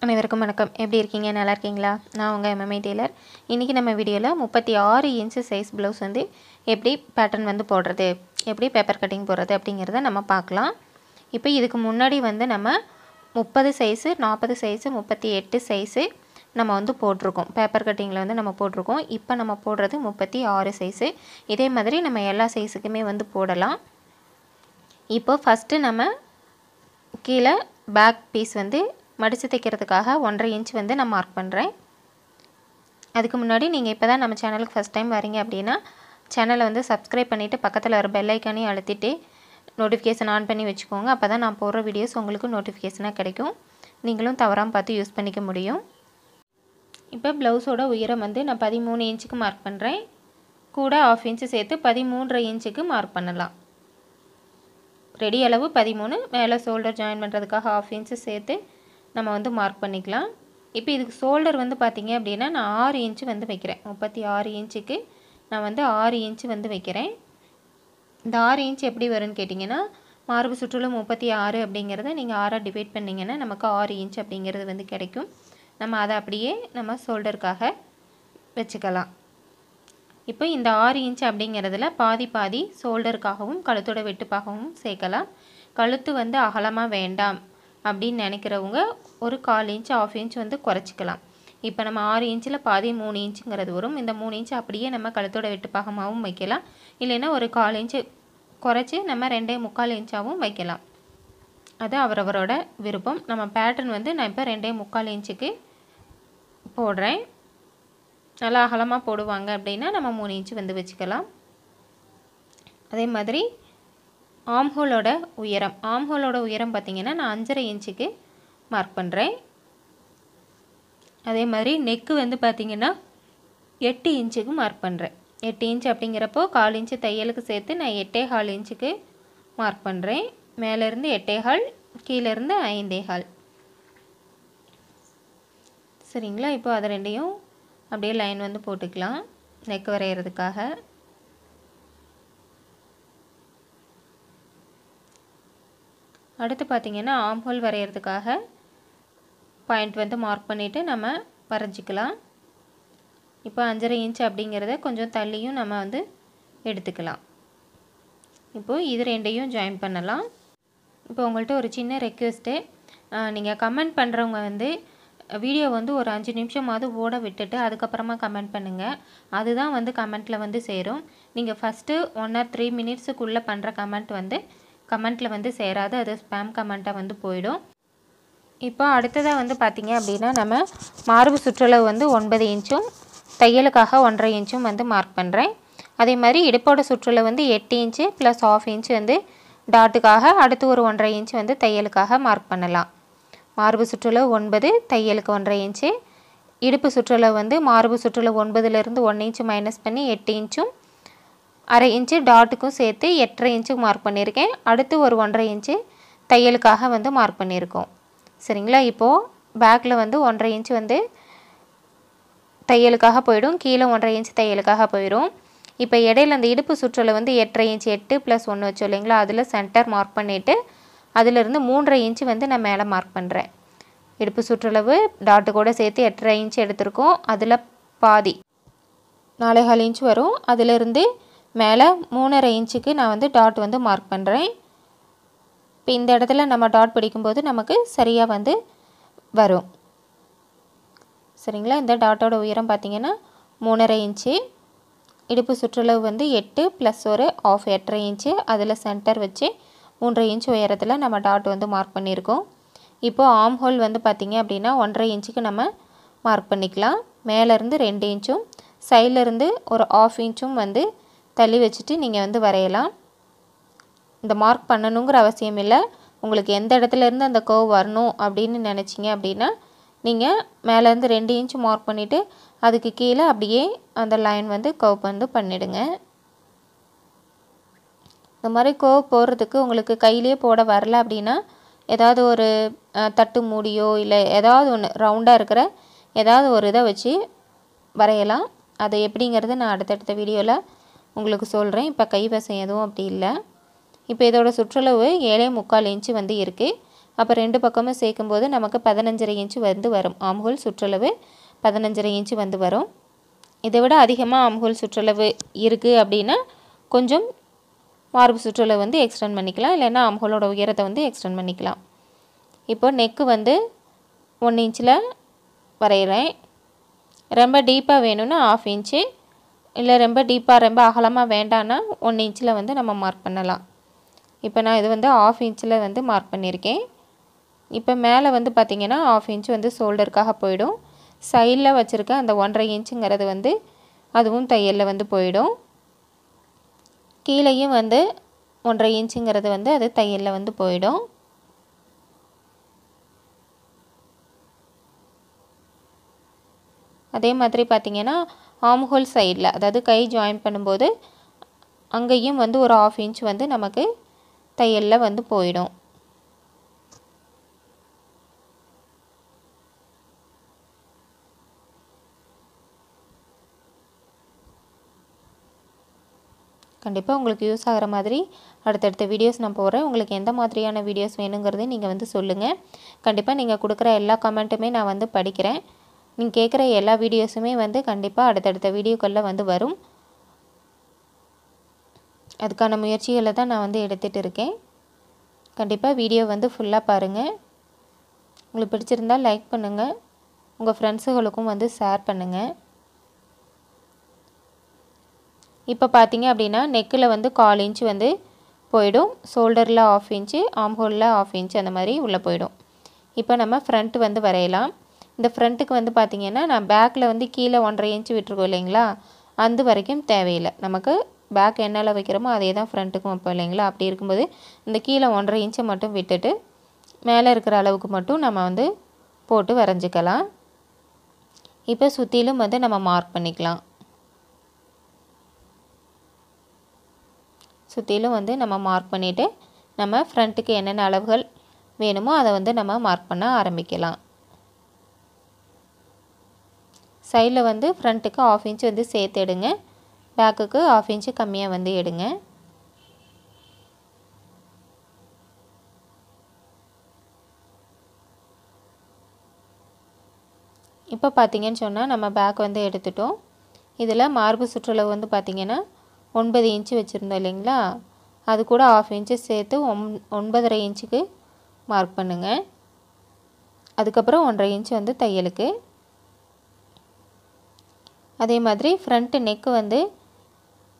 அனைவருக்கும் வணக்கம். எப்படி இருக்கீங்க? நல்லா இருக்கீங்களா? நான் உங்கள் MMA டெய்லர். இன்றைக்கி நம்ம வீடியோவில் 36 இன்ச்சு சைஸ் ப்ளவுஸ் வந்து எப்படி பேட்டர்ன் வந்து போடுறது, எப்படி பேப்பர் கட்டிங் போடுறது அப்படிங்கிறத நம்ம பார்க்கலாம். இப்போ இதுக்கு முன்னாடி வந்து நம்ம 30 சைஸு, 40 சைஸு, 38 சைஸு நம்ம வந்து போட்டிருக்கோம். பேப்பர் கட்டிங்கில் வந்து நம்ம போட்டிருக்கோம். இப்போ நம்ம போடுறது 36 சைஸு. இதே மாதிரி நம்ம எல்லா சைஸுக்குமே வந்து போடலாம். இப்போ ஃபஸ்ட்டு நம்ம கீழே பேக் பீஸ் வந்து மடித்து தைக்கிறதுக்காக 1.5 இன்ச் வந்து நான் மார்க் பண்ணுறேன். அதுக்கு முன்னாடி நீங்கள் இப்போ தான் நம்ம சேனலுக்கு ஃபஸ்ட் டைம் வரீங்க அப்படின்னா சேனலை வந்து சப்ஸ்கிரைப் பண்ணிவிட்டு பக்கத்தில் வர பெல் ஐக்கானையும் அழுத்திட்டு நோட்டிஃபிகேஷன் ஆன் பண்ணி வச்சுக்கோங்க. அப்போ தான் நான் போடுற வீடியோஸ் உங்களுக்கு நோட்டிஃபிகேஷனாக கிடைக்கும். நீங்களும் தவறாமல் பார்த்து யூஸ் பண்ணிக்க முடியும். இப்போ ப்ளவுஸோட உயரம் வந்து நான் 13 இன்ச்சுக்கு மார்க் பண்ணுறேன். கூட 1/2 இன்ச்சு சேர்த்து 13.5 இன்ச்சுக்கு மார்க் பண்ணலாம். ரெடி அளவு 13, மேலே ஷோல்டர் ஜாயின் பண்ணுறதுக்காக 1/2 இன்ச்சு சேர்த்து நம்ம வந்து மார்க் பண்ணிக்கலாம். இப்போ இதுக்கு ஷோல்டர் வந்து பார்த்திங்க அப்படின்னா நான் 6 இன்ச்சு வந்து வைக்கிறேன். 36 இன்ச்சுக்கு நான் வந்து 6 இன்ச்சு வந்து வைக்கிறேன். இந்த 6 இன்ச் எப்படி வரும்னு கேட்டிங்கன்னா, மார்பு சுற்றளவு 36 அப்படிங்கிறத நீங்கள் 6ஆக டிவைட் பண்ணிங்கன்னா நமக்கு 6 இன்ச் அப்படிங்கிறது வந்து கிடைக்கும். நம்ம அதை அப்படியே நம்ம ஷோல்டருக்காக வச்சுக்கலாம். இப்போ இந்த 6 இன்ச் அப்படிங்கிறதுல பாதி பாதி ஷோல்டருக்காகவும் கழுத்தோட வெட்டுப்பாகவும் சேர்க்கலாம். கழுத்து வந்து அகலமாக வேண்டாம் அப்படின்னு நினைக்கிறவங்க ஒரு 1/4 இன்ச் 1/2 இன்ச் வந்து குறைச்சிக்கலாம். இப்போ நம்ம 6 இன்ச்சில் பாதி 3 இன்ச்சுங்கிறது வரும். இந்த 3 இன்ச் அப்படியே நம்ம கழுத்தோட வெட்டுப்பாகமாகவும் வைக்கலாம். இல்லைன்னா ஒரு 1/4 இன்ச்சு குறைச்சி நம்ம 2.25 இன்ச்சாகவும் வைக்கலாம். அது அவரவரோட விருப்பம். நம்ம பேட்டர்ன் வந்து நான் இப்போ 2.25 இன்ச்சுக்கு போடுறேன். நல்லா அகலமாக போடுவாங்க அப்படின்னா நம்ம 3 இன்ச்சு வந்து வச்சுக்கலாம். அதே மாதிரி ஆம்ஹோலோட உயரம் பார்த்திங்கன்னா நான் 5.5 இன்ச்சுக்கு மார்க் பண்ணுறேன். அதே மாதிரி நெக்கு வந்து பார்த்திங்கன்னா 8 இன்ச்சுக்கு மார்க் பண்ணுறேன். 8 இன்ச் அப்படிங்கிறப்போ 1/4 இன்ச்சு தையலுக்கு சேர்த்து நான் 8.25 இன்ச்சுக்கு மார்க் பண்ணுறேன். மேலேருந்து 8.25, கீழேருந்து 5.25. சரிங்களா? இப்போ அதை ரெண்டையும் அப்படியே லைன் வந்து போட்டுக்கலாம் நெக் வரைகிறதுக்காக. அடுத்து பார்த்திங்கன்னா ஆம்ஹோல் வரைகிறதுக்காக பாயிண்ட் வந்து மார்க் பண்ணிவிட்டு நம்ம வரைஞ்சிக்கலாம். இப்போ 5.5 இன்ச் அப்படிங்கிறத கொஞ்சம் தள்ளியும் நம்ம வந்து எடுத்துக்கலாம். இப்போது இது ரெண்டையும் ஜாயின் பண்ணலாம். இப்போ உங்கள்கிட்ட ஒரு சின்ன ரெக்வெஸ்ட்டு, நீங்கள் கமெண்ட் பண்ணுறவங்க வந்து வீடியோ வந்து ஒரு 5 நிமிஷமாவது ஓட விட்டுட்டு அதுக்கப்புறமா கமெண்ட் பண்ணுங்கள். அதுதான் வந்து கமெண்ட்டில் வந்து சேரும். நீங்கள் ஃபஸ்ட்டு 1 or 3 மினிட்ஸுக்குள்ளே பண்ணுற கமெண்ட் வந்து கமெண்ட்டில் வந்து சேராது. அது ஸ்பேம் கமெண்ட்டாக வந்து போயிடும். இப்போ அடுத்ததாக வந்து பார்த்திங்க அப்படின்னா நம்ம மார்பு சுற்றளவு வந்து 9 இன்ச்சும் தையலுக்காக 1.5 இன்ச்சும் வந்து மார்க் பண்ணுறேன். அதே மாதிரி இடுப்போட சுற்றளவு வந்து 8 இன்ச்சு ப்ளஸ் 1/2 இன்ச்சு வந்து டாட்டுக்காக, அடுத்து ஒரு 1.5 இன்ச்சு வந்து தையலுக்காக மார்க் பண்ணலாம். மார்பு சுற்றளவு 9, தையலுக்கு 1.5 இன்ச்சு. இடுப்பு சுற்றளவு வந்து மார்பு சுற்றளவு 9லேருந்து 1 இன்ச்சு மைனஸ் பண்ணி 8 இன்ச்சும் 1/2 இன்ச்சு டாட்டுக்கும் சேர்த்து 8.5 இன்ச்சுக்கு மார்க் பண்ணியிருக்கேன். அடுத்து ஒரு 1.5 இன்ச்சு தையலுக்காக வந்து மார்க் பண்ணியிருக்கோம். சரிங்களா? இப்போது பேக்கில் வந்து 1.5 இன்ச்சு வந்து தையலுக்காக போயிடும், கீழே 1.5 இன்ச்சு தையலுக்காக போயிடும். இப்போ இடையில அந்த இடுப்பு சுற்றளவு வந்து 8.5 இன்ச்சு 8 + 1 வச்சோம் இல்லைங்களா? அதில் சென்டர் மார்க் பண்ணிவிட்டு அதிலிருந்து 3.5 இன்ச்சு வந்து நான் மேலே மார்க் பண்ணுறேன். இடுப்பு சுற்றளவு டாட்டு கூட சேர்த்து 8.5 இன்ச்சு எடுத்திருக்கோம். அதில் பாதி 4.25 இன்ச்சு வரும். அதிலிருந்து மேலே 3.5 இன்ச்சுக்கு நான் வந்து டாட் வந்து மார்க் பண்ணுறேன். இப்போ இந்த இடத்துல நம்ம டாட் பிடிக்கும்போது நமக்கு சரியாக வந்து வரும். சரிங்களா? இந்த டாட்டோட உயரம் பார்த்திங்கன்னா 3.5 இன்ச்சு. இடுப்பு சுற்றளவு வந்து 8 + ஒரு 1/2 8.5 இன்ச்சு. அதில் சென்டர் வச்சு 3.5 இன்ச்சு உயரத்தில் நம்ம டாட் வந்து மார்க் பண்ணியிருக்கோம். இப்போது ஆம் ஹோல் வந்து பார்த்திங்க அப்படின்னா 1.5 இன்ச்சுக்கு நம்ம மார்க் பண்ணிக்கலாம். மேலேருந்து 2 இன்ச்சும் சைட்லேருந்து ஒரு 1/2 இன்ச்சும் வந்து தள்ளி வச்சுட்டு நீங்கள் வந்து வரையலாம். இந்த மார்க் பண்ணணுங்கிற அவசியம் இல்லை. உங்களுக்கு எந்த இடத்துலேருந்து அந்த கர்வ் வரணும் அப்படின்னு நினச்சிங்க அப்படின்னா நீங்கள் மேலேருந்து 2 இன்ச்சு மார்க் பண்ணிவிட்டு அதுக்கு கீழே அப்படியே அந்த லைன் வந்து கர்வ் வந்து பண்ணிவிடுங்க. இந்த மாதிரி கர்வ் போடுறதுக்கு உங்களுக்கு கையிலே போட வரல அப்படின்னா ஏதாவது ஒரு தட்டு மூடியோ இல்லை ஏதாவது ஒன்று ரவுண்டாக இருக்கிற ஏதாவது ஒரு இதை வச்சு வரையலாம். அது எப்படிங்கிறது நான் அடுத்தடுத்த வீடியோவில் உங்களுக்கு சொல்கிறேன். இப்போ கைவசம் எதுவும் அப்படி இல்லை. இப்போ இதோட சுற்றளவு 7.25 இன்ச்சு வந்து இருக்குது. அப்போ 2 பக்கமும் சேர்க்கும்போது நமக்கு 15.5 இன்ச்சு வந்து வரும். ஆம்ஹோல் சுற்றளவு 15.5 இன்ச்சு வந்து வரும். இதை விட அதிகமாக ஆம்ஹோல் சுற்றளவு இருக்குது அப்படின்னா கொஞ்சம் மார்பு சுற்றளவு வந்து எக்ஸ்டெண்ட் பண்ணிக்கலாம், இல்லைன்னா ஆம்ஹோலோட உயரத்தை வந்து எக்ஸ்டெண்ட் பண்ணிக்கலாம். இப்போ நெக்கு வந்து 1 இன்ச்சில் வரைகிறேன். ரொம்ப டீப்பாக வேணும்னா 1/2 இன்ச்சு, இல்லை ரொம்ப டீப்பாக ரொம்ப அகலமாக வேண்டான்னா 1 இன்ச்சில் வந்து நம்ம மார்க் பண்ணலாம். இப்போ நான் இது வந்து 1/2 இன்ச்சில் வந்து மார்க் பண்ணியிருக்கேன். இப்போ மேலே வந்து பார்த்திங்கன்னா 1/2 இன்ச் வந்து ஷோல்டருக்காக போயிடும். சைடில் வச்சுருக்க அந்த 1.5 இன்ச்சுங்கிறது வந்து அதுவும் தையலில் வந்து போயிடும். கீழேயும் வந்து 1.5 இன்ச்சுங்கிறது வந்து அது தையலில் வந்து போயிடும். அதே மாதிரி பார்த்திங்கன்னா ஆம்ஹோல் சைடில், அதாவது கை ஜாயின் பண்ணும்போது அங்கேயும் வந்து ஒரு 1/2 இன்ச் வந்து நமக்கு தையலில் வந்து போயிடும். கண்டிப்பாக உங்களுக்கு யூஸ் ஆகிற மாதிரி அடுத்தடுத்த வீடியோஸ் நான் போடுறேன். உங்களுக்கு எந்த மாதிரியான வீடியோஸ் வேணுங்கிறதை நீங்கள் வந்து சொல்லுங்கள். கண்டிப்பாக நீங்கள் கொடுக்குற எல்லா கமெண்ட்டுமே நான் வந்து படிக்கிறேன். நீங்கள் கேட்குற எல்லா வீடியோஸுமே வந்து கண்டிப்பாக அடுத்தடுத்த வீடியோக்களில் வந்து வரும். அதுக்கான முயற்சிகளை தான் நான் வந்து எடுத்துகிட்டு இருக்கேன். கண்டிப்பாக வீடியோ வந்து ஃபுல்லாக பாருங்கள். உங்களுக்கு பிடிச்சிருந்தால் லைக் பண்ணுங்கள், உங்கள் ஃப்ரெண்ட்ஸுகளுக்கும் வந்து ஷேர் பண்ணுங்கள். இப்போ பார்த்தீங்க அப்படின்னா நெக்கில் வந்து 1/4 இன்ச்சு வந்து போயிடும், ஷோல்டரில் 1/2 இன்ச்சு, ஆம்ஹோலில் 1/2 இன்ச்சு அந்த மாதிரி உள்ளே போயிடும். இப்போ நம்ம ஃப்ரண்ட் வந்து வரையலாம். இந்த ஃப்ரண்ட்டுக்கு வந்து பார்த்திங்கன்னா நான் பேக்கில் வந்து கீழே 1.5 இன்ச்சு விட்டுருக்கோம் இல்லைங்களா, அந்த வரைக்கும் தேவையில்லை. நமக்கு பேக் என்னால் வைக்கிறோமோ அதே தான் ஃப்ரண்ட்டுக்கும் வைப்போம் இல்லைங்களா. அப்படி இருக்கும்போது இந்த கீழே 1.5 இன்ச்சை மட்டும் விட்டுட்டு மேலே இருக்கிற அளவுக்கு மட்டும் நம்ம வந்து போட்டு வரைஞ்சிக்கலாம். இப்போ சுற்றிலும் வந்து நம்ம மார்க் பண்ணிக்கலாம். சுற்றிலும் வந்து நம்ம மார்க் பண்ணிவிட்டு நம்ம ஃப்ரண்ட்டுக்கு என்னென்ன அளவுகள் வேணுமோ அதை வந்து நம்ம மார்க் பண்ண ஆரம்பிக்கலாம். சைடில் வந்து ஃப்ரண்ட்டுக்கு 1/2 இன்ச் வந்து சேர்த்து எடுங்க, பேக்குக்கு 1/2 இன்ச்சு கம்மியாக வந்து எடுங்க. இப்போ பார்த்திங்கன்னு சொன்னால் நம்ம பேக் வந்து எடுத்துட்டோம். இதில் மார்பு சுற்றளவு வந்து பார்த்திங்கன்னா 9 இன்ச்சு வச்சுருந்தோம் இல்லைங்களா, அது கூட 1/2 இன்ச்சு சேர்த்து 9.5 இன்ச்சுக்கு மார்க் பண்ணுங்கள். அதுக்கப்புறம் 1.5 இன்ச்சு வந்து தையலுக்கு. அதே மாதிரி ஃப்ரண்ட்டு நெக்கு வந்து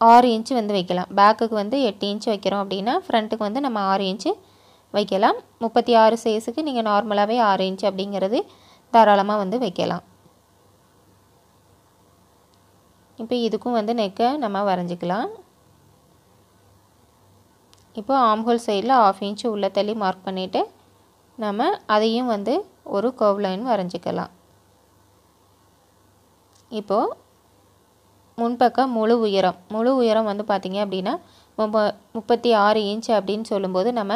6 இன்ச்சு வந்து வைக்கலாம். பேக்குக்கு வந்து 8 இன்ச்சு வைக்கிறோம் அப்படின்னா ஃப்ரண்ட்டுக்கு வந்து நம்ம 6 இன்ச்சு வைக்கலாம். 36 சைஸுக்கு நீங்கள் நார்மலாகவே 6 இன்ச்சு அப்படிங்கிறது தாராளமாக வந்து வைக்கலாம். இப்போ இதுக்கும் வந்து நெக்கை நம்ம வரைஞ்சிக்கலாம். இப்போ ஆம்ஹோல் சைடில் 1/2 இன்ச்சு உள்ள தள்ளி மார்க் பண்ணிவிட்டு நம்ம அதையும் வந்து ஒரு கர்வ் லைன் வரைஞ்சிக்கலாம். இப்போது முன்பக்கம் முழு உயரம் வந்து பார்த்திங்க அப்படின்னா 36 இன்ச்சு அப்படின்னு சொல்லும்போது நம்ம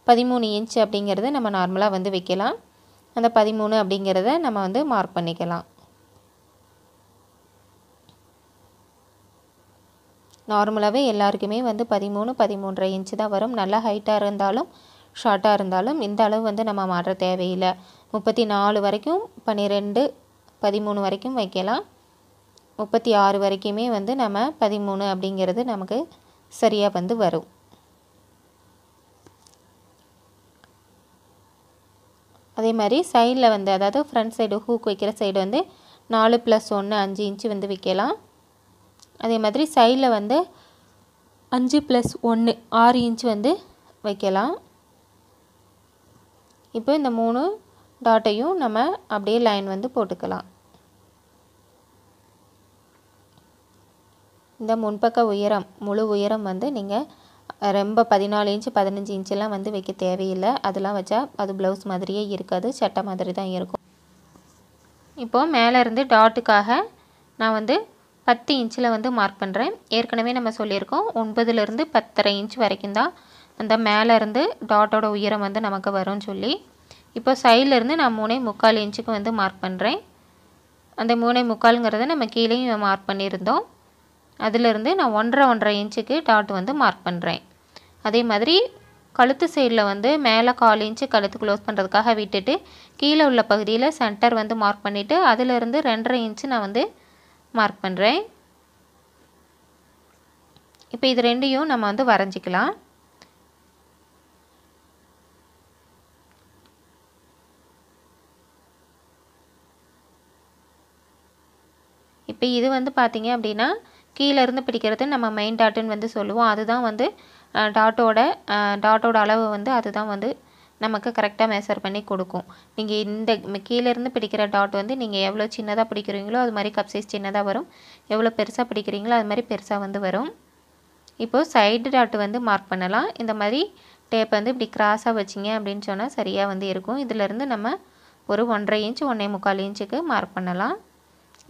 13 இன்ச்சு அப்படிங்கிறத நம்ம நார்மலாக வந்து வைக்கலாம். அந்த 13 அப்படிங்கிறத நம்ம வந்து மார்க் பண்ணிக்கலாம். நார்மலாகவே எல்லாருக்குமே வந்து 13, 13.5 இன்ச்சு தான் வரும். நல்லா ஹைட்டாக இருந்தாலும் ஷார்ட்டாக இருந்தாலும் இந்த அளவு வந்து நம்ம மாற்ற தேவையில்லை. 34 வரைக்கும் 12, 13 வரைக்கும் வைக்கலாம். 36 வரைக்குமே வந்து நம்ம 13 அப்படிங்கிறது நமக்கு சரியாக வந்து வரும். அதே மாதிரி சைடில் வந்து அதாவது ஃப்ரண்ட் சைடு ஹூக் வைக்கிற சைடு வந்து 4+1 5 இன்ச்சு வந்து வைக்கலாம். அதே மாதிரி சைடில் வந்து 5+1 6 இன்ச்சு வந்து வைக்கலாம். இப்போ இந்த 3 டாட்டையும் நம்ம அப்படியே லைன் வந்து போட்டுக்கலாம். இந்த முன்பக்க உயரம் முழு உயரம் வந்து நீங்கள் ரொம்ப 14 இன்ச்சு 15 இன்ச்செல்லாம் வந்து வைக்க தேவையில்லை. அதெல்லாம் வச்சா அது ப்ளவுஸ் மாதிரியே இருக்காது, சட்டை மாதிரி தான் இருக்கும். இப்போது மேலேருந்து டாட்டுக்காக நான் வந்து 10 இன்ச்சில் வந்து மார்க் பண்ணுறேன். ஏற்கனவே நம்ம சொல்லியிருக்கோம் 9லேருந்து 10.5 இன்ச் வரைக்கும் தான் அந்த மேலேருந்து டாட்டோட உயரம் வந்து நமக்கு வரும்னு சொல்லி. இப்போ சைட்லேருந்து நான் 3.25 இன்ச்சுக்கு வந்து மார்க் பண்ணுறேன். அந்த 3.25ங்கிறத நம்ம கீழேயும் மார்க் பண்ணியிருந்தோம். அதிலிருந்து நான் 1.5 இன்ச்சுக்கு டாட் வந்து மார்க் பண்ணுறேன். அதே மாதிரி கழுத்து சைடில் வந்து மேலே 1/4 இன்ச்சு கழுத்து க்ளோஸ் பண்ணுறதுக்காக விட்டுட்டு கீழே உள்ள பகுதியில் சென்டர் வந்து மார்க் பண்ணிவிட்டு அதிலிருந்து 2.5 இன்ச்சு நான் வந்து மார்க் பண்ணுறேன். இப்போ இது ரெண்டையும் நம்ம வந்து வரைஞ்சிக்கலாம். இப்போ இது வந்து பார்த்திங்க அப்படின்னா கீழேருந்து பிடிக்கிறது நம்ம மெயின் டாட்டுன்னு வந்து சொல்லுவோம். அதுதான் வந்து டாட்டோட அளவு வந்து அதுதான் வந்து நமக்கு கரெக்டாக மெஷர் பண்ணி கொடுக்கும். நீங்கள் இந்த கீழேருந்து பிடிக்கிற டாட் வந்து நீங்கள் எவ்வளோ சின்னதாக பிடிக்கிறீங்களோ அது மாதிரி கப் சைஸ் சின்னதாக வரும், எவ்வளோ பெருசாக பிடிக்கிறீங்களோ அது மாதிரி பெருசாக வந்து வரும். இப்போது சைடு டாட் வந்து மார்க் பண்ணலாம். இந்த மாதிரி டேப் வந்து இப்படி கிராஸாக வச்சிங்க அப்படின்னு சொன்னால் சரியாக வந்து இருக்கும். இதிலேருந்து நம்ம ஒரு 1.5 இன்ச்சு 1.25 இன்ச்சுக்கு மார்க் பண்ணலாம்.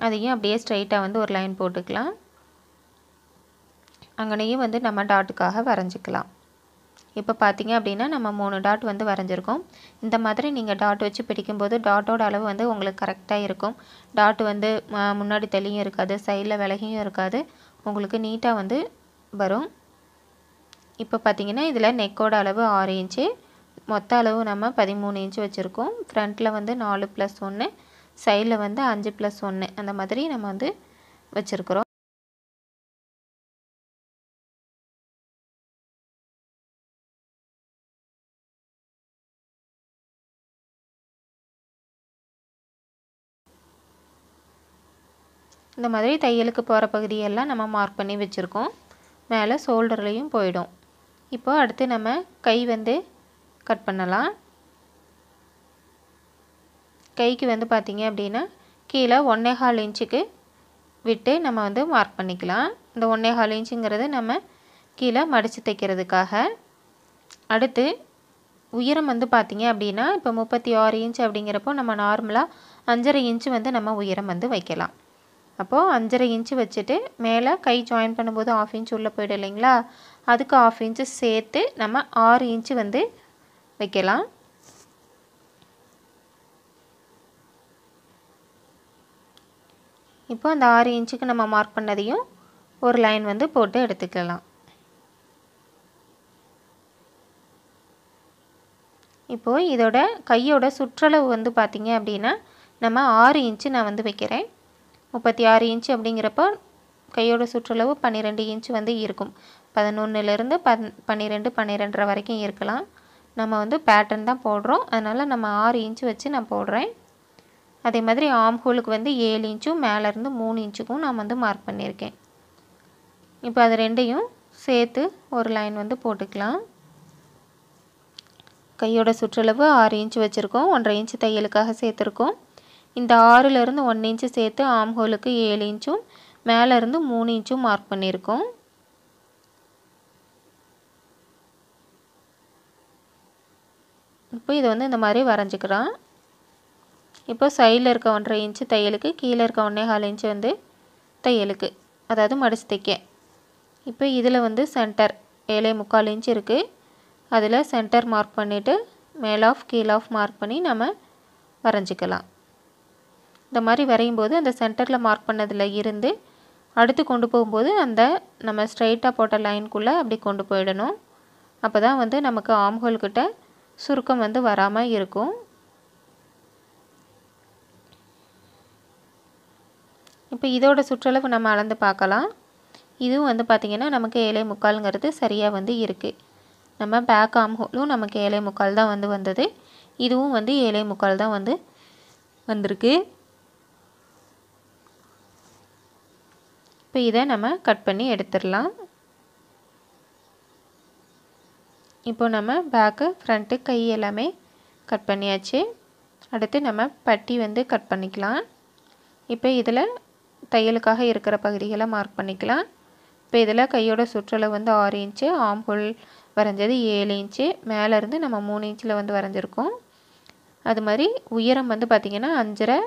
அதையும் அப்படியே ஸ்ட்ரைட்டாக வந்து ஒரு லைன் போட்டுக்கலாம். அங்கனையும் வந்து நம்ம டாட்டுக்காக வரைஞ்சிக்கலாம். இப்போ பார்த்திங்க அப்படின்னா நம்ம 3 டாட் வந்து வரைஞ்சிருக்கோம். இந்த மாதிரி நீங்கள் டாட் வச்சு பிடிக்கும்போது டாட்டோட அளவு வந்து உங்களுக்கு கரெக்டாக இருக்கும். டாட் வந்து முன்னாடி தள்ளியும் இருக்காது, சைடில் விலகியும் இருக்காது, உங்களுக்கு நீட்டாக வந்து வரும். இப்போ பார்த்திங்கன்னா இதில் நெக்கோட அளவு 6 இன்ச்சு, மொத்த அளவு நம்ம 13 இன்ச்சு வச்சுருக்கோம். ஃப்ரண்ட்டில் வந்து 4+1, சைடில் வந்து 5+1 அந்த மாதிரி நம்ம வந்து வச்சுருக்குறோம். இந்த மாதிரி தையலுக்கு போகிற பகுதியெல்லாம் நம்ம மார்க் பண்ணி வச்சுருக்கோம். மேலே ஷோல்டர்லேயும் போயிடும். இப்போ அடுத்து நம்ம கை வந்து கட் பண்ணலாம். கைக்கு வந்து பார்த்திங்க அப்படின்னா கீழே 1.25 இன்ச்சுக்கு விட்டு நம்ம வந்து மார்க் பண்ணிக்கலாம். இந்த 1.25 இன்ச்சுங்கிறது நம்ம கீழே மடித்து தைக்கிறதுக்காக. அடுத்து உயரம் வந்து பார்த்திங்க அப்படின்னா இப்போ 36 இன்ச் அப்படிங்கிறப்போ நம்ம நார்மலாக 5.5 இன்ச்சு வந்து நம்ம உயரம் வந்து வைக்கலாம். அப்போது 5.5 இன்ச்சு வச்சுட்டு மேலே கை ஜாயின் பண்ணும்போது 1/2 இன்ச் உள்ளே போய்டும் இல்லைங்களா, அதுக்கு 1/2 இன்ச்சு சேர்த்து நம்ம 6 இன்ச்சு வந்து வைக்கலாம். இப்போ அந்த 6 இன்ச்சுக்கு நம்ம மார்க் பண்ணதையும் ஒரு லைன் வந்து போட்டு எடுத்துக்கலாம். இப்போது இதோட கையோட சுற்றளவு வந்து பார்த்திங்க அப்படின்னா நம்ம 6 இன்ச்சு நான் வந்து வைக்கிறேன். 36 இன்ச்சு அப்படிங்கிறப்போ கையோட சுற்றளவு 12 இன்ச்சு வந்து இருக்கும். 11லேருந்து 12 12.5 வரைக்கும் இருக்கலாம். நம்ம வந்து பேட்டர்ன் தான் போடுறோம், அதனால் நம்ம 6 இன்ச்சு வச்சு நான் போடுறேன். அதே மாதிரி ஆர்ம் ஹோலுக்கு வந்து 7 இன்ச்சும் மேலேருந்து 3 இன்ச்சுக்கும் நான் வந்து மார்க் பண்ணியிருக்கேன். இப்போ அது ரெண்டையும் சேர்த்து ஒரு லைன் வந்து போட்டுக்கலாம். கையோட சுற்றளவு 6 இன்ச்சு வச்சுருக்கோம், 1.5 இன்ச்சு தையலுக்காக சேர்த்துருக்கோம். இந்த 6லேருந்து 1 இன்ச்சு சேர்த்து ஆர்ம் ஹோலுக்கு 7 இன்ச்சும் மேலேருந்து 3 இன்ச்சும் மார்க் பண்ணியிருக்கோம். இப்போ இதை வந்து இந்த மாதிரி வரைஞ்சிக்கிறோம். இப்போ சைடில் இருக்க 1.5 இன்ச்சு தையலுக்கு, கீழே இருக்க 1.25 இன்ச்சு வந்து தையலுக்கு, அதாவது மடிச்சு தைக்க. இப்போ இதில் வந்து சென்டர் 7.25 இன்ச்சு இருக்குது. அதில் சென்டர் மார்க் பண்ணிவிட்டு மேல் ஆஃப் கீழ் ஆஃப் மார்க் பண்ணி நம்ம வரைஞ்சிக்கலாம். இந்த மாதிரி வரையும்போது அந்த சென்டரில் மார்க் பண்ணதில் இருந்து அடுத்து கொண்டு போகும்போது அந்த நம்ம ஸ்ட்ரைட்டாக போட்ட லைனுக்குள்ளே அப்படி கொண்டு போயிடணும். அப்போ தான் வந்து நமக்கு ஆர்ம் ஹோல் கிட்ட சுருக்கம் வந்து வராமல் இருக்கும். இப்போ இதோட சுற்றளவு நம்ம அளந்து பார்க்கலாம். இதுவும் வந்து பார்த்திங்கன்னா நமக்கு 7.25ங்கிறது சரியாக வந்து இருக்குது. நம்ம பேக் ஆர்ம் ஹோலும் நமக்கு 7.25 தான் வந்து வந்தது. இதுவும் வந்து 7.25 தான் வந்து வந்திருக்கு. இப்போ இதை நம்ம கட் பண்ணி எடுத்துடலாம். இப்போ நம்ம பேக்கு ஃப்ரண்ட்டு கை எல்லாமே கட் பண்ணியாச்சு. அடுத்து நம்ம பட்டி வந்து கட் பண்ணிக்கலாம். இப்போ இதில் தையலுக்காக இருக்கிற பகுதிகளை மார்க் பண்ணிக்கலாம். இப்போ இதில் கையோட சுற்றளவு வந்து 6 இன்ச்சு, ஆர்ம் ஹோல் வரைஞ்சது 7 இன்ச்சு, மேலேருந்து நம்ம 3 இன்ச்சில் வந்து வரைஞ்சிருக்கோம். அது மாதிரி உயரம் வந்து பார்த்திங்கன்னா 5.5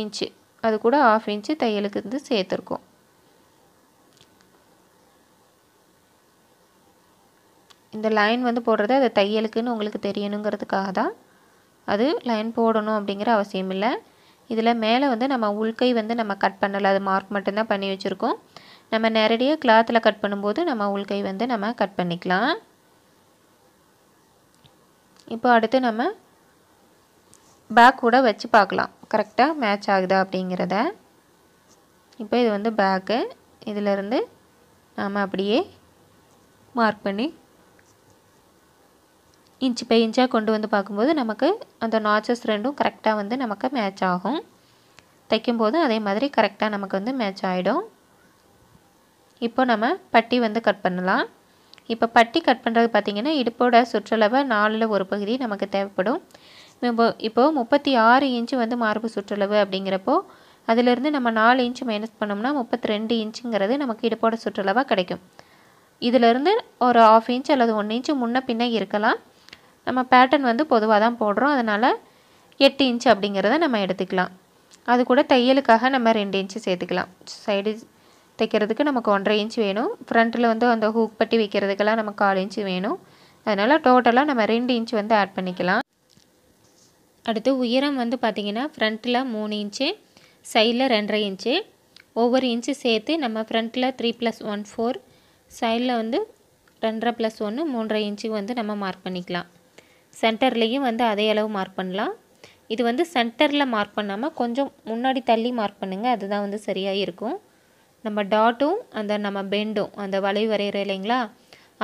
இன்ச்சு, அது கூட 1/2 இன்ச்சு தையலுக்கு வந்து சேர்த்துருக்கோம். இந்த லைன் வந்து போடுறது அது தையலுக்குன்னு உங்களுக்கு தெரியணுங்கிறதுக்காக தான். அது லைன் போடணும் அப்படிங்கிற அவசியம் இல்லை. இதில் மேலே வந்து நம்ம உள்கை வந்து நம்ம கட் பண்ணலை, அது மார்க் மட்டும்தான் பண்ணி வச்சுருக்கோம். நம்ம நேரடியாக கிளாத்தில் கட் பண்ணும்போது நம்ம உள்கை வந்து நம்ம கட் பண்ணிக்கலாம். இப்போ அடுத்து நம்ம பேக் கூட வச்சு பார்க்கலாம் கரெக்டாக மேட்ச் ஆகுதா அப்படிங்கிறத. இப்போ இது வந்து பேக்கு, இதிலிருந்து நாம் அப்படியே மார்க் பண்ணி இன்ச் பை இன்ச்சாக கொண்டு வந்து பார்க்கும்போது நமக்கு அந்த நாச்சஸ் ரெண்டும் கரெக்டாக வந்து நமக்கு மேட்ச் ஆகும். தைக்கும்போது அதே மாதிரி கரெக்டாக நமக்கு வந்து மேட்ச் ஆகிடும். இப்போ நம்ம பட்டி வந்து கட் பண்ணலாம். இப்போ பட்டி கட் பண்ணுறது பார்த்திங்கன்னா இடுப்போட சுற்றளவை 4ல் ஒரு பகுதி நமக்கு தேவைப்படும். இப்போது 36 இன்ச்சு வந்து மார்பு சுற்றளவு அப்படிங்கிறப்போ அதிலிருந்து நம்ம 4 இன்ச்சு மைனஸ் பண்ணோம்னா 32 இன்ச்சுங்கிறது நமக்கு இடுப்போட சுற்றளவாக கிடைக்கும். இதிலிருந்து ஒரு 1/2 இன்ச் அல்லது 1 இன்ச்சு முன்ன பின்ன இருக்கலாம். நம்ம பேட்டர்ன் வந்து பொதுவாக தான் போடுறோம், அதனால் 8 இன்ச் அப்படிங்கிறத நம்ம எடுத்துக்கலாம். அது கூட தையலுக்காக நம்ம 2 இன்ச்சு சேர்த்துக்கலாம். சைடு தைக்கிறதுக்கு நமக்கு 1.5 இன்ச் வேணும். ஃப்ரண்ட்டில் வந்து அந்த ஹூக் பட்டி வைக்கிறதுக்கெல்லாம் நமக்கு 1/4 இன்ச்சு வேணும். அதனால் டோட்டலாக நம்ம 2 இன்ச் வந்து ஆட் பண்ணிக்கலாம். அடுத்து உயரம் வந்து பார்த்திங்கன்னா ஃப்ரண்ட்டில் 3 இன்ச்சு, சைடில் 2.5 இன்ச்சு. ஒவ்வொரு இன்ச்சு சேர்த்து நம்ம ஃப்ரண்ட்டில் 3 + 1 4, சைடில் வந்து 2.5 + 1 3.5 இன்ச்சுக்கு வந்து நம்ம மார்க் பண்ணிக்கலாம். சென்டர்லேயும் வந்து அதே அளவு மார்க் பண்ணலாம். இது வந்து சென்டரில் மார்க் பண்ணாமல் கொஞ்சம் முன்னாடி தள்ளி மார்க் பண்ணுங்கள், அதுதான் வந்து சரியாக இருக்கும். நம்ம டாட்டும் அந்த நம்ம பெண்டும் அந்த வளைவு வரைகிற இல்லைங்களா,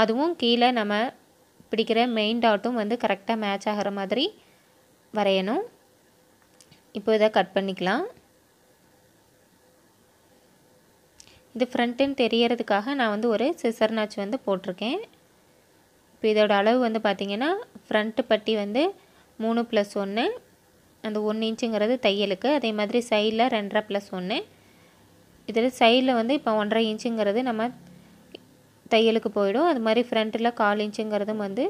அதுவும் கீழே நம்ம பிடிக்கிற மெயின் டாட்டும் வந்து கரெக்டாக மேட்ச் ஆகிற மாதிரி வரையணும். இப்போ இதை கட் பண்ணிக்கலாம். இது ஃப்ரண்ட்டுன்னு தெரியறதுக்காக நான் வந்து ஒரு சிசர் நாச் வந்து போட்டிருக்கேன். இப்போ இதோட அளவு வந்து பார்த்திங்கன்னா ஃப்ரண்ட்டு பட்டி வந்து 3 + 1, அந்த 1 இன்ச்சுங்கிறது தையலுக்கு. அதே மாதிரி சைடில் 2.5 + 1. இதில் சைடில் வந்து இப்போ 1.5 இன்ச்சுங்கிறது நம்ம தையலுக்கு போயிடும். அது மாதிரி ஃப்ரண்ட்டில் 1/4 இன்ச்சுங்கிறதும் வந்து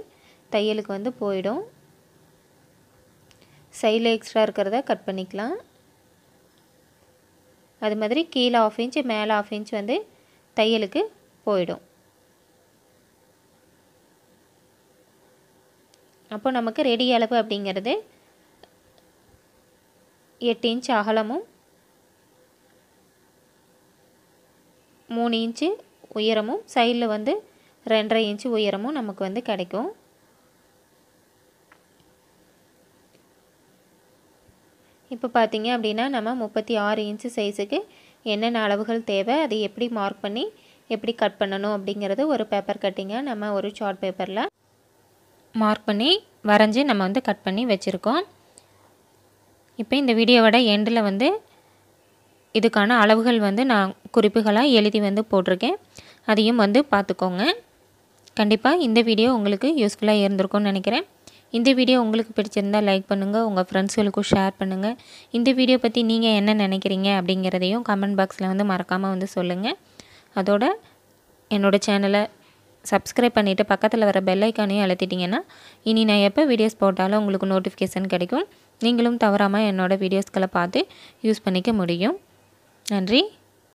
தையலுக்கு வந்து போயிடும். சைடில் எக்ஸ்ட்ரா இருக்கிறத கட் பண்ணிக்கலாம். அது மாதிரி கீழே 1/2 இன்ச்சு மேலே 1/2 இன்ச் வந்து தையலுக்கு போயிடும். அப்போ நமக்கு ரெடி அளவு அப்படிங்கிறது 8 இன்ச் அகலமும் 3 இன்ச்சு உயரமும் சைடில் வந்து 2.5 இன்ச்சு உயரமும் நமக்கு வந்து கிடைக்கும். இப்போ பார்த்திங்க அப்படின்னா நம்ம 36 இன்ச்சு சைஸுக்கு என்னென்ன அளவுகள் தேவை, அதை எப்படி மார்க் பண்ணி எப்படி கட் பண்ணணும் அப்படிங்கிறது ஒரு பேப்பர் கட்டிங்கை நம்ம ஒரு சார்ட் பேப்பரில் மார்க் பண்ணி வரைஞ்சி நம்ம வந்து கட் பண்ணி வச்சுருக்கோம். இப்போ இந்த வீடியோவோட எண்டில் வந்து இதுக்கான அளவுகள் வந்து நான் குறிப்புகளாக எழுதி வந்து போட்டிருக்கேன், அதையும் வந்து பார்த்துக்கோங்க. கண்டிப்பாக இந்த வீடியோ உங்களுக்கு யூஸ்ஃபுல்லாக இருந்திருக்கும்னு நினைக்கிறேன். இந்த வீடியோ உங்களுக்கு பிடிச்சிருந்தால் லைக் பண்ணுங்கள், உங்கள் ஃப்ரெண்ட்ஸ்களுக்கும் ஷேர் பண்ணுங்கள். இந்த வீடியோ பற்றி நீங்கள் என்ன நினைக்கிறீங்க அப்படிங்கிறதையும் கமெண்ட் பாக்ஸில் வந்து மறக்காமல் வந்து சொல்லுங்கள். அதோட என்னோடய சேனலை சப்ஸ்கிரைப் பண்ணிவிட்டு பக்கத்தில் வர பெல் ஐக்கானையும் அழுத்திட்டிங்கன்னா இனி நான் எப்போ வீடியோஸ் போட்டாலும் உங்களுக்கு நோட்டிஃபிகேஷன் கிடைக்கும். நீங்களும் தவறாமல் என்னோடய வீடியோஸ்களை பார்த்து யூஸ் பண்ணிக்க முடியும். நன்றி.